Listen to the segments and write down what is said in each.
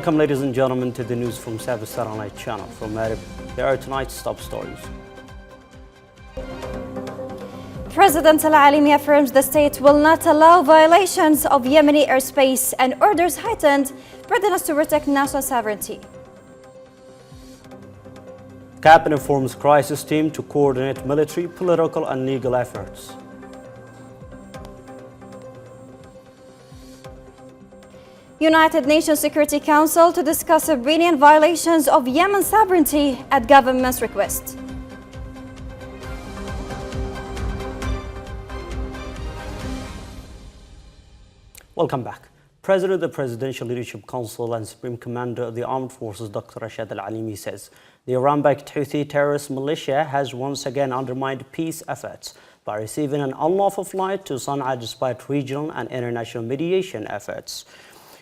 Welcome, ladies and gentlemen, to the news from SABA Satellite Channel. From Arab, there are tonight's top stories. President Al-Alimi affirms the state will not allow violations of Yemeni airspace and orders heightened readiness to protect national sovereignty. Cabinet forms crisis team to coordinate military, political and legal efforts. United Nations Security Council to discuss Iranian violations of Yemen sovereignty at government's request. Welcome back. President of the Presidential Leadership Council and Supreme Commander of the Armed Forces, Dr. Rashad Al-Alimi, says the Iran-backed Houthi terrorist militia has once again undermined peace efforts by receiving an unlawful flight to Sana'a despite regional and international mediation efforts.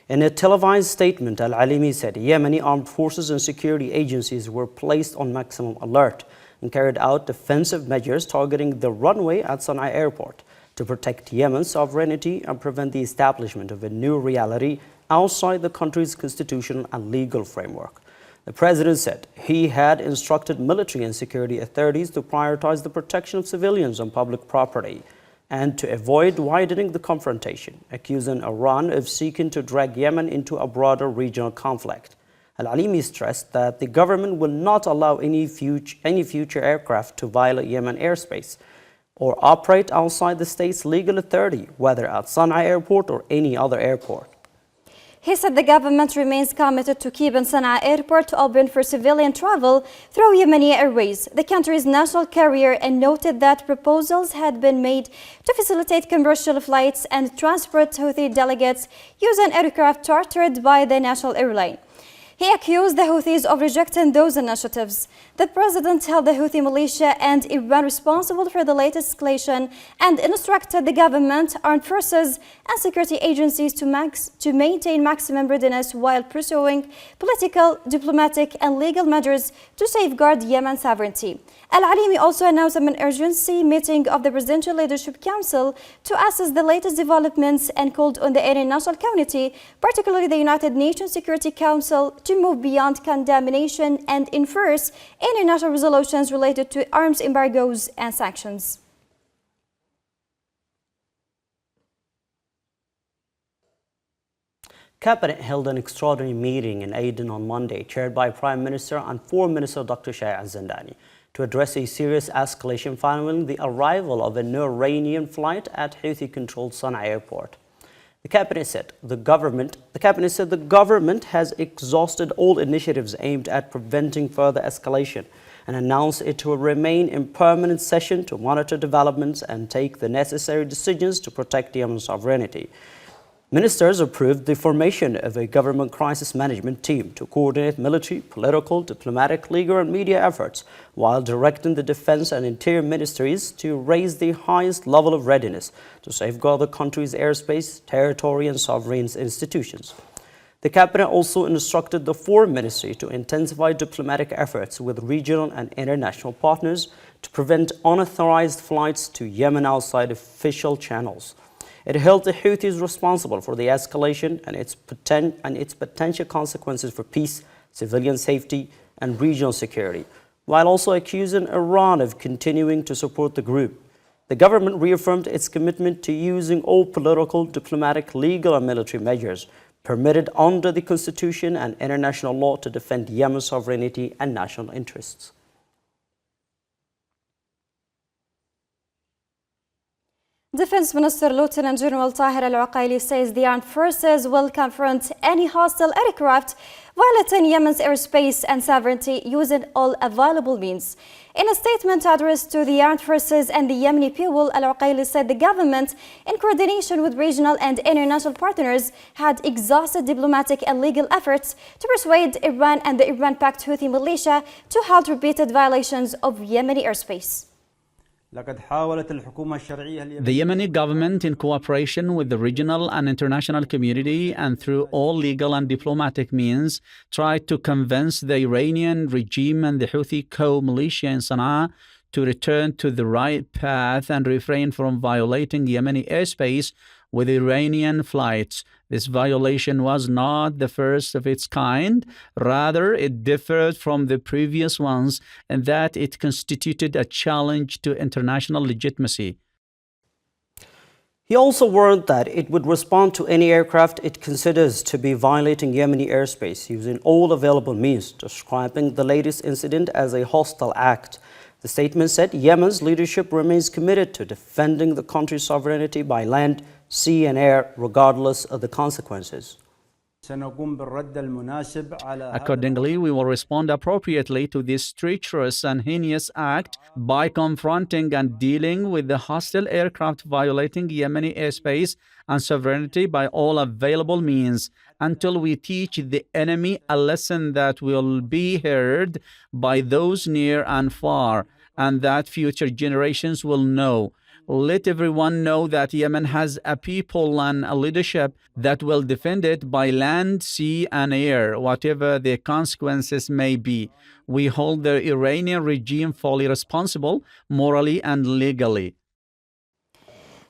In a televised statement, Al-Alimi said Yemeni armed forces and security agencies were placed on maximum alert and carried out defensive measures targeting the runway at Sana'a airport to protect Yemen's sovereignty and prevent the establishment of a new reality outside the country's constitutional and legal framework. The president said he had instructed military and security authorities to prioritize the protection of civilians and public property and to avoid widening the confrontation, accusing Iran of seeking to drag Yemen into a broader regional conflict. Al-Alimi stressed that the government will not allow any future aircraft to violate Yemen airspace or operate outside the state's legal authority, whether at Sana'a airport or any other airport. He said the government remains committed to keeping Sana'a airport open for civilian travel through Yemeni Airways, the country's national carrier, and noted that proposals had been made to facilitate commercial flights and transport Houthi delegates using aircraft chartered by the national airline. He accused the Houthis of rejecting those initiatives. The president held the Houthi militia and Iran responsible for the latest escalation and instructed the government, armed forces and security agencies to maintain maximum readiness while pursuing political, diplomatic and legal measures to safeguard Yemen's sovereignty. Al-Alimi also announced an emergency meeting of the Presidential Leadership Council to assess the latest developments and called on the international community, particularly the United Nations Security Council, to move beyond condemnation and enforce international resolutions related to arms embargoes and sanctions. Cabinet held an extraordinary meeting in Aden on Monday, chaired by Prime Minister and Foreign Minister Dr. Shah Al-Zandani, to address a serious escalation following the arrival of a new Iranian flight at Houthi-controlled Sana'a airport. The cabinet said the government has exhausted all initiatives aimed at preventing further escalation and announced it will remain in permanent session to monitor developments and take the necessary decisions to protect Yemen's sovereignty. Ministers approved the formation of a government crisis management team to coordinate military, political, diplomatic, legal and media efforts, while directing the defense and interior ministries to raise the highest level of readiness to safeguard the country's airspace, territory and sovereign institutions. The cabinet also instructed the foreign ministry to intensify diplomatic efforts with regional and international partners to prevent unauthorized flights to Yemen outside official channels. It held the Houthis responsible for the escalation and its potential consequences for peace, civilian safety, and regional security, while also accusing Iran of continuing to support the group. The government reaffirmed its commitment to using all political, diplomatic, legal, and military measures permitted under the Constitution and international law to defend Yemen's sovereignty and national interests. Defense Minister Lieutenant General Tahir Al-Uqaili says the armed forces will confront any hostile aircraft violating Yemen's airspace and sovereignty using all available means. In a statement addressed to the armed forces and the Yemeni people, Al-Uqaili said the government, in coordination with regional and international partners, had exhausted diplomatic and legal efforts to persuade Iran and the Iran-backed Houthi militia to halt repeated violations of Yemeni airspace. The Yemeni government, in cooperation with the regional and international community and through all legal and diplomatic means, tried to convince the Iranian regime and the Houthi co-militia in Sana'a to return to the right path and refrain from violating Yemeni airspace with Iranian flights. This violation was not the first of its kind. Rather, it differed from the previous ones in that it constituted a challenge to international legitimacy. He also warned that it would respond to any aircraft it considers to be violating Yemeni airspace using all available means, describing the latest incident as a hostile act. The statement said Yemen's leadership remains committed to defending the country's sovereignty by land, sea and air, regardless of the consequences. Accordingly, we will respond appropriately to this treacherous and heinous act by confronting and dealing with the hostile aircraft violating Yemeni airspace and sovereignty by all available means until we teach the enemy a lesson that will be heard by those near and far and that future generations will know. Let everyone know that Yemen has a people and a leadership that will defend it by land, sea, and air, whatever the consequences may be. We hold the Iranian regime fully responsible, morally and legally.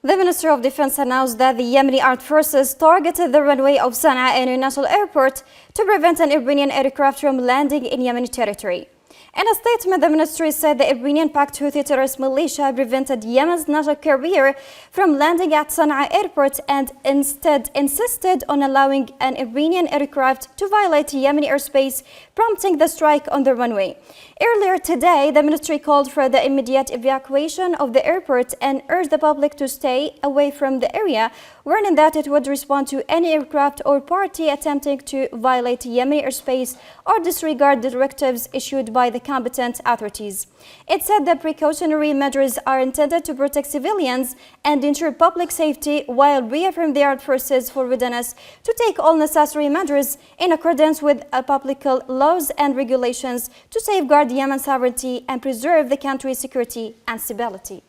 The Minister of Defense announced that the Yemeni armed forces targeted the runway of Sana'a International Airport to prevent an Iranian aircraft from landing in Yemeni territory. In a statement, the ministry said the Iranian-backed Houthi terrorist militia prevented Yemen's national carrier from landing at Sana'a airport and instead insisted on allowing an Iranian aircraft to violate Yemeni airspace, prompting the strike on the runway. Earlier today, the ministry called for the immediate evacuation of the airport and urged the public to stay away from the area, warning that it would respond to any aircraft or party attempting to violate Yemeni airspace or disregard the directives issued by the competent authorities. It said the precautionary measures are intended to protect civilians and ensure public safety while reaffirming the armed forces' forwardness to take all necessary measures in accordance with applicable laws and regulations to safeguard Yemen's sovereignty and preserve the country's security and stability.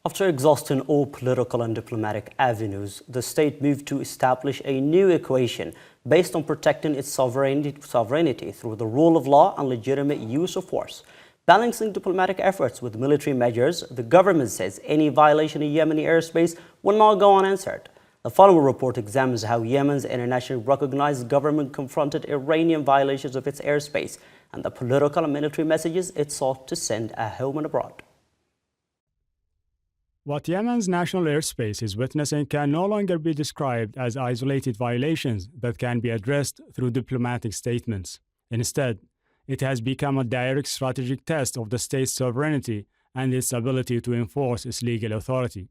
After exhausting all political and diplomatic avenues, the state moved to establish a new equation based on protecting its sovereignty through the rule of law and legitimate use of force. Balancing diplomatic efforts with military measures, the government says any violation of Yemeni airspace will not go unanswered. The following report examines how Yemen's internationally recognized government confronted Iranian violations of its airspace and the political and military messages it sought to send at home and abroad. What Yemen's national airspace is witnessing can no longer be described as isolated violations that can be addressed through diplomatic statements. Instead, it has become a direct strategic test of the state's sovereignty and its ability to enforce its legal authority.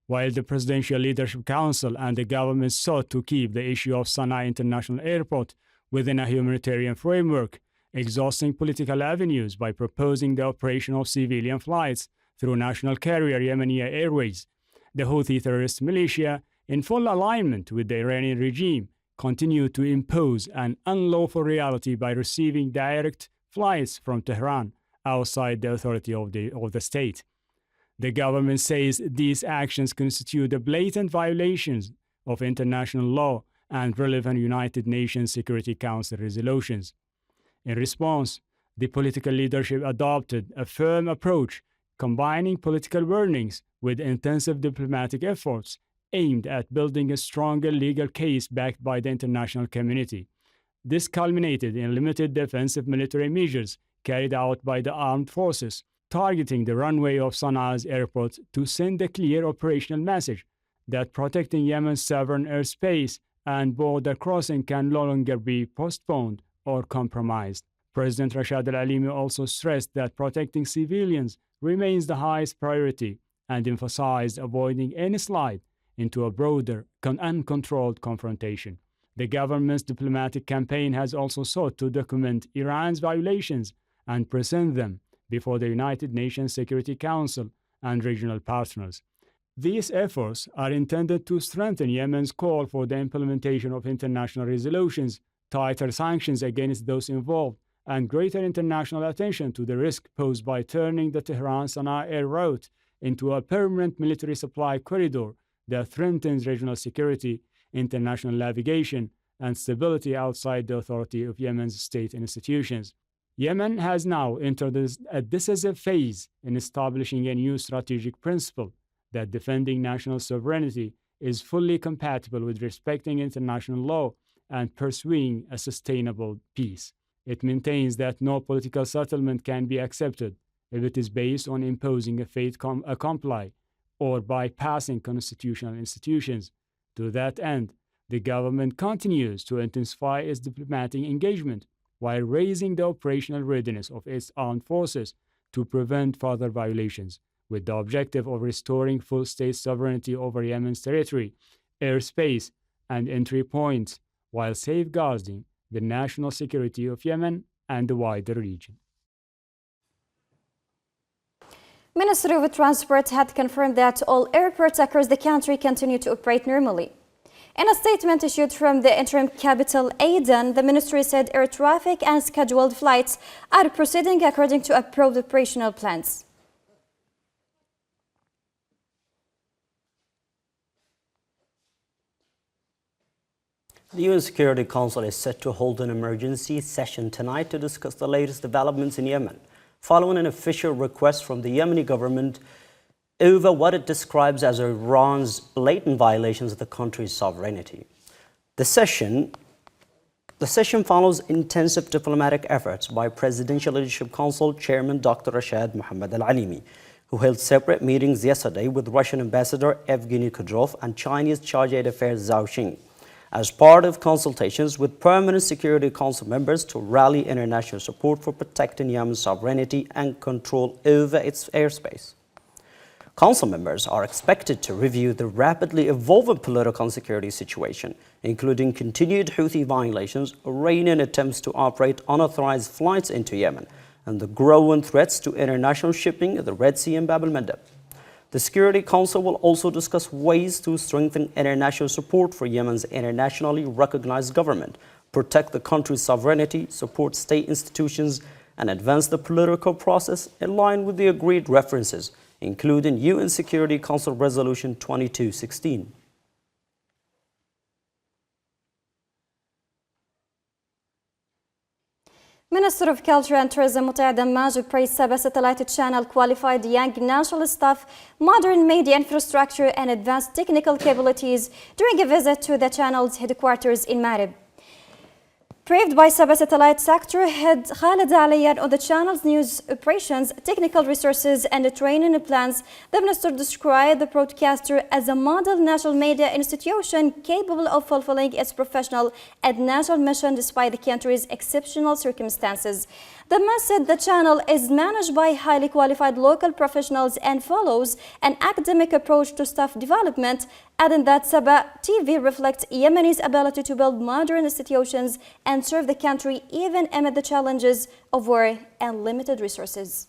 While the Presidential Leadership Council and the government sought to keep the issue of Sana'a International Airport within a humanitarian framework, exhausting political avenues by proposing the operation of civilian flights through national carrier Yemeni Airways, the Houthi terrorist militia, in full alignment with the Iranian regime, continue to impose an unlawful reality by receiving direct flights from Tehran outside the authority of the state. The government says these actions constitute the blatant violations of international law and relevant United Nations Security Council resolutions. In response, the political leadership adopted a firm approach combining political warnings with intensive diplomatic efforts aimed at building a stronger legal case backed by the international community. This culminated in limited defensive military measures carried out by the armed forces, targeting the runway of Sana'a's airport to send a clear operational message that protecting Yemen's sovereign airspace and border crossing can no longer be postponed or compromised. President Rashad al-Alimi also stressed that protecting civilians remains the highest priority and emphasized avoiding any slide into a broader, uncontrolled confrontation. The government's diplomatic campaign has also sought to document Iran's violations and present them before the United Nations Security Council and regional partners. These efforts are intended to strengthen Yemen's call for the implementation of international resolutions, tighter sanctions against those involved, and greater international attention to the risk posed by turning the Tehran-Sana'a air route into a permanent military supply corridor that threatens regional security, international navigation, and stability outside the authority of Yemen's state institutions. Yemen has now entered a decisive phase in establishing a new strategic principle that defending national sovereignty is fully compatible with respecting international law and pursuing a sustainable peace. It maintains that no political settlement can be accepted if it is based on imposing a fait accompli or bypassing constitutional institutions. To that end, the government continues to intensify its diplomatic engagement while raising the operational readiness of its armed forces to prevent further violations, with the objective of restoring full state sovereignty over Yemen's territory, airspace, and entry points, while safeguarding the national security of Yemen and the wider region. Ministry of Transport had confirmed that all airports across the country continue to operate normally. In a statement issued from the interim capital, Aden, the ministry said air traffic and scheduled flights are proceeding according to approved operational plans. The UN Security Council is set to hold an emergency session tonight to discuss the latest developments in Yemen, following an official request from the Yemeni government over what it describes as Iran's blatant violations of the country's sovereignty. The session follows intensive diplomatic efforts by Presidential Leadership Council Chairman Dr. Rashad Mohammed al-Alimi, who held separate meetings yesterday with Russian Ambassador Evgeny Kudrov and Chinese Chargé d'Affaires Zhao Xing, as part of consultations with permanent Security Council members to rally international support for protecting Yemen's sovereignty and control over its airspace. Council members are expected to review the rapidly evolving political and security situation, including continued Houthi violations, Iranian attempts to operate unauthorized flights into Yemen, and the growing threats to international shipping at the Red Sea and Bab el-Mandeb. The Security Council will also discuss ways to strengthen international support for Yemen's internationally recognized government, protect the country's sovereignty, support state institutions, and advance the political process in line with the agreed references, including UN Security Council Resolution 2216. Minister of Culture and Tourism Muta'ad Dammaj praised SABA satellite channel qualified young national staff, modern media infrastructure and advanced technical capabilities during a visit to the channel's headquarters in Marib. Praised by SABA satellite sector head Khalid Aliyan on the channel's news operations, technical resources and training plans, the minister described the broadcaster as a model national media institution capable of fulfilling its professional and national mission despite the country's exceptional circumstances. The man said the channel is managed by highly qualified local professionals and follows an academic approach to staff development, adding that SABA TV reflects Yemeni's ability to build modern institutions and serve the country even amid the challenges of war and limited resources.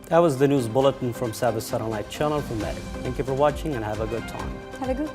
That was the news bulletin from SABA Satellite Channel from Marib. Thank you for watching and have a good time. Have a good